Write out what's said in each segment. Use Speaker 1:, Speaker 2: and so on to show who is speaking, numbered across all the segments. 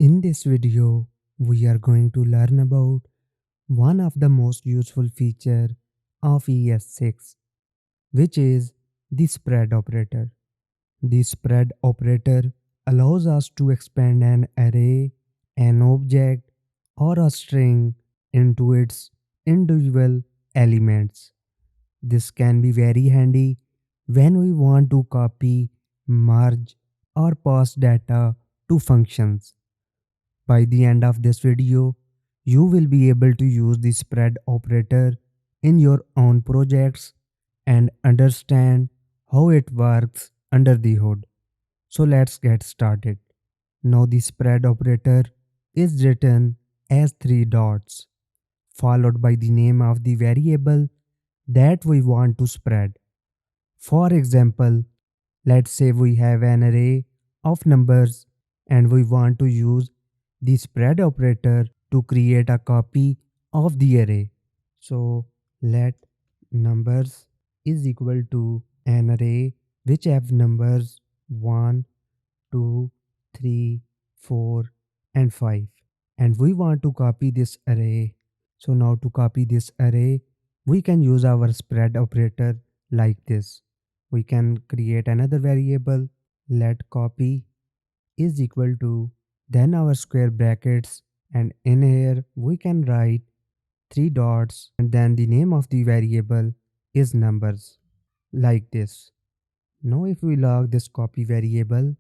Speaker 1: In this video, we are going to learn about one of the most useful feature of ES6, which is the spread operator. The spread operator allows us to expand an array, an object, or a string into its individual elements. This can be very handy when we want to copy, merge, or pass data to functions. By the end of this video, you will be able to use the spread operator in your own projects and understand how it works under the hood. So let's get started. Now the spread operator is written as three dots followed by the name of the variable that we want to spread. For example, let's say we have an array of numbers and we want to use the spread operator to create a copy of the array. So let numbers is equal to an array which have numbers 1, 2, 3, 4 and 5. And we want to copy this array. So now to copy this array, we can use our spread operator like this. We can create another variable, let copy is equal to then our square brackets, and in here we can write three dots and then the name of the variable is numbers like this. Now if we log this copy variable,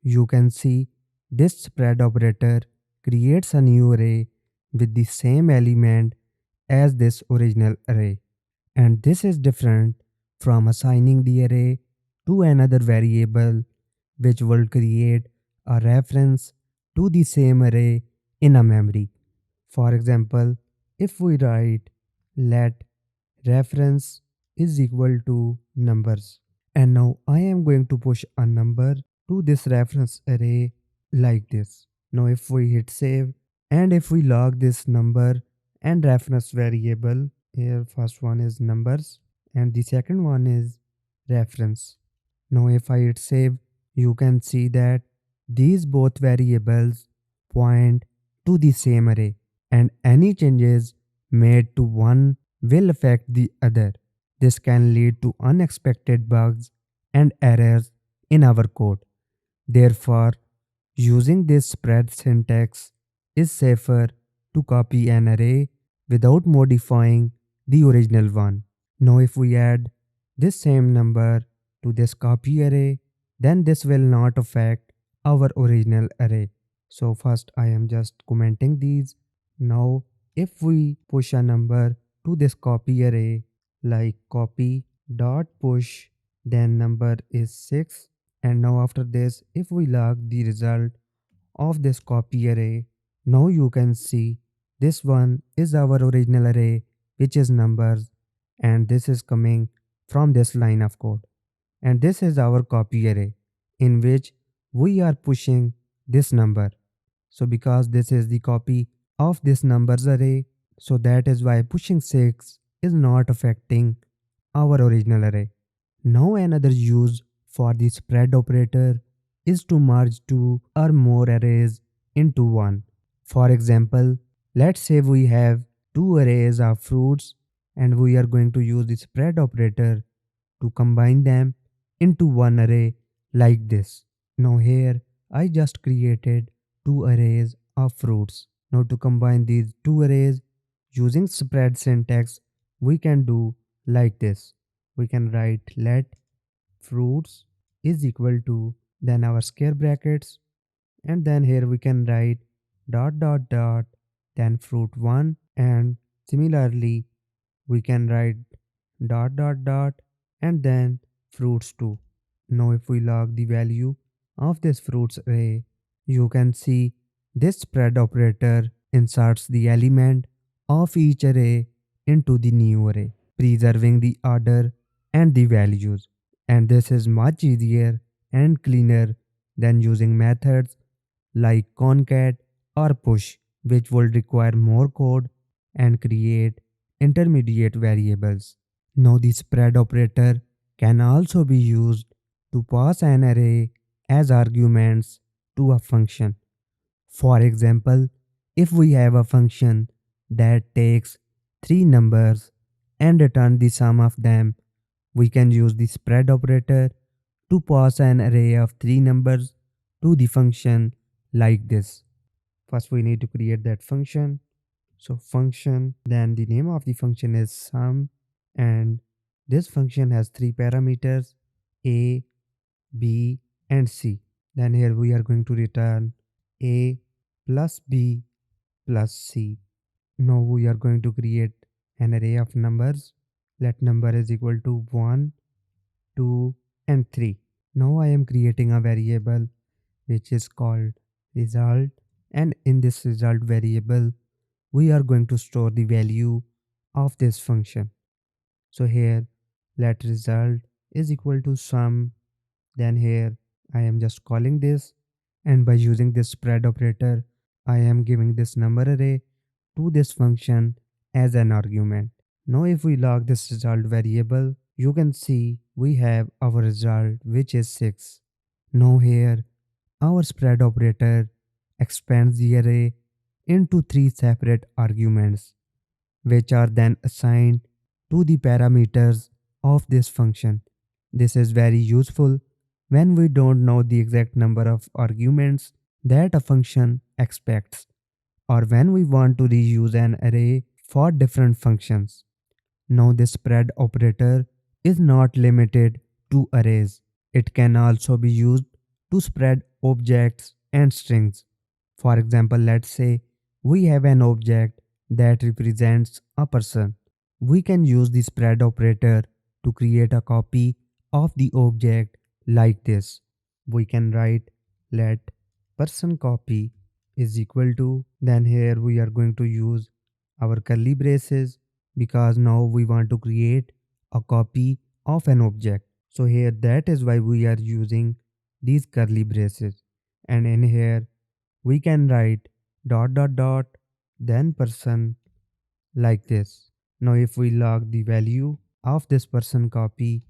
Speaker 1: you can see this spread operator creates a new array with the same element as this original array. And this is different from assigning the array to another variable which will create a reference to the same array in a memory. For example, if we write let reference is equal to numbers, and now I am going to push a number to this reference array like this. Now if we hit save and if we log this number and reference variable, here first one is numbers and the second one is reference. Now if I hit save, you can see that these both variables point to the same array and any changes made to one will affect the other. This can lead to unexpected bugs and errors in our code. Therefore, using this spread syntax is safer to copy an array without modifying the original one. Now if we add this same number to this copy array, then this will not affect our original array. So first I am just commenting these. Now if we push a number to this copy array like copy dot push, then number is 6, and now after this if we log the result of this copy array, now you can see this one is our original array which is numbers, and this is coming from this line of code, and this is our copy array in which we are pushing this number. So because this is the copy of this numbers array, so that is why pushing 6 is not affecting our original array. Now another use for the spread operator is to merge two or more arrays into one. For example, let's say we have two arrays of fruits and we are going to use the spread operator to combine them into one array like this. Now here I just created two arrays of fruits. Now to combine these two arrays using spread syntax, we can do like this. We can write let fruits is equal to then our square brackets, and then here we can write dot dot dot then fruit 1, and similarly we can write dot dot dot and then fruits 2. Now if we log the value of this fruits array, you can see this spread operator inserts the element of each array into the new array, preserving the order and the values. And this is much easier and cleaner than using methods like concat or push, which will require more code and create intermediate variables. Now the spread operator can also be used to pass an array as arguments to a function. For example, if we have a function that takes three numbers and return the sum of them, we can use the spread operator to pass an array of three numbers to the function like this. First we need to create that function. So function, then the name of the function is sum, and this function has three parameters a, b and c. Then here we are going to return a plus b plus c. Now we are going to create an array of numbers. Let number is equal to 1, 2 and 3. Now I am creating a variable which is called result, and in this result variable we are going to store the value of this function. So here let result is equal to sum, then here I am just calling this, and by using this spread operator I am giving this number array to this function as an argument. Now if we log this result variable, you can see we have our result which is 6. Now here our spread operator expands the array into three separate arguments, which are then assigned to the parameters of this function. This is very useful when we don't know the exact number of arguments that a function expects, or when we want to reuse an array for different functions. Now this spread operator is not limited to arrays. It can also be used to spread objects and strings. For example, let's say we have an object that represents a person. We can use the spread operator to create a copy of the object like this. We can write let person copy is equal to, then here we are going to use our curly braces because now we want to create a copy of an object. So here that is why we are using these curly braces, and in here we can write dot dot dot then person like this. Now if we log the value of this person copy,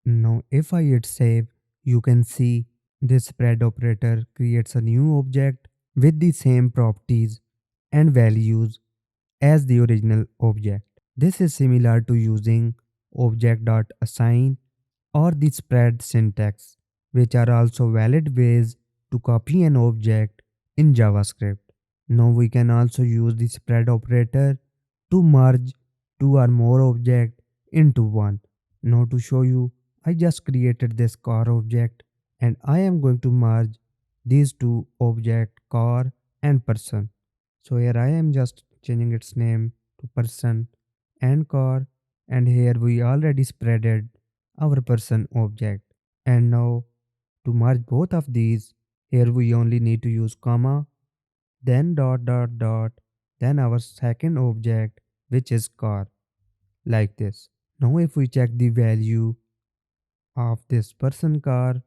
Speaker 1: now if I hit save, you can see this spread operator creates a new object with the same properties and values as the original object. This is similar to using object.assign or the spread syntax, which are also valid ways to copy an object in JavaScript. Now we can also use the spread operator to merge two or more objects into one. Now to show you, I just created this car object and I am going to merge these two objects car and person. So here I am just changing its name to person and car, and here we already spreaded our person object. And now to merge both of these, here we only need to use comma, then dot dot dot, then our second object which is car like this. Now if we check the value of this person car,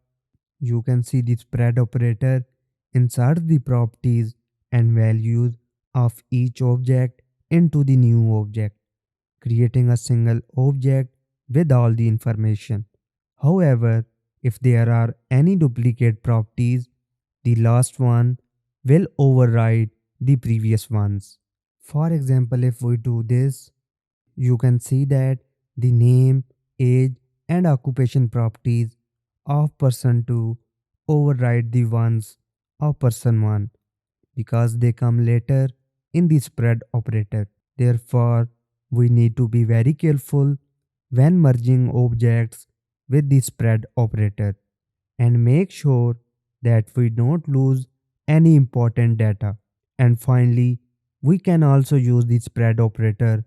Speaker 1: you can see the spread operator inserts the properties and values of each object into the new object, creating a single object with all the information. However, if there are any duplicate properties, the last one will override the previous ones. For example, if we do this, you can see that the name, age, and occupation properties of person 2 override the ones of person 1 because they come later in the spread operator. Therefore, we need to be very careful when merging objects with the spread operator and make sure that we don't lose any important data. And finally, we can also use the spread operator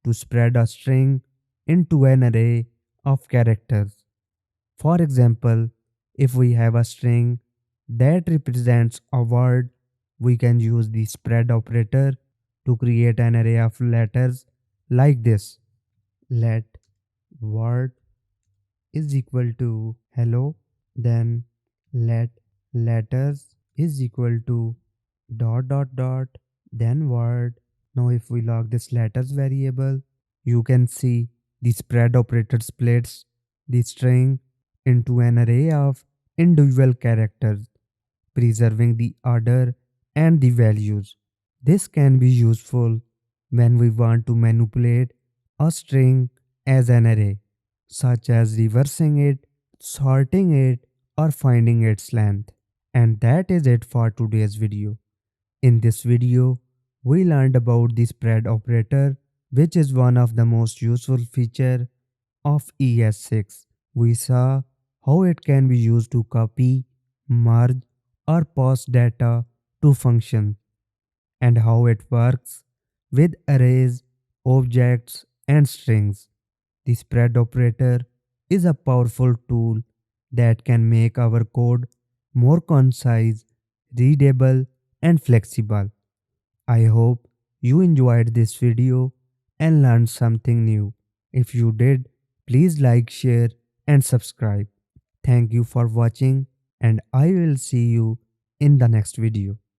Speaker 1: to spread a string into an array of characters. For example, if we have a string that represents a word, we can use the spread operator to create an array of letters like this. Let word is equal to hello, then let letters is equal to dot dot dot, then word. Now if we log this letters variable, you can see the spread operator splits the string into an array of individual characters, preserving the order and the values. This can be useful when we want to manipulate a string as an array, such as reversing it, sorting it, or finding its length. And that is it for today's video. In this video, we learned about the spread operator, which is one of the most useful feature of ES6. We saw how it can be used to copy, merge, or pass data to functions, and how it works with arrays, objects, and strings. The spread operator is a powerful tool that can make our code more concise, readable, and flexible. I hope you enjoyed this video and learned something new. If you did, please like, share, and subscribe. Thank you for watching, and I will see you in the next video.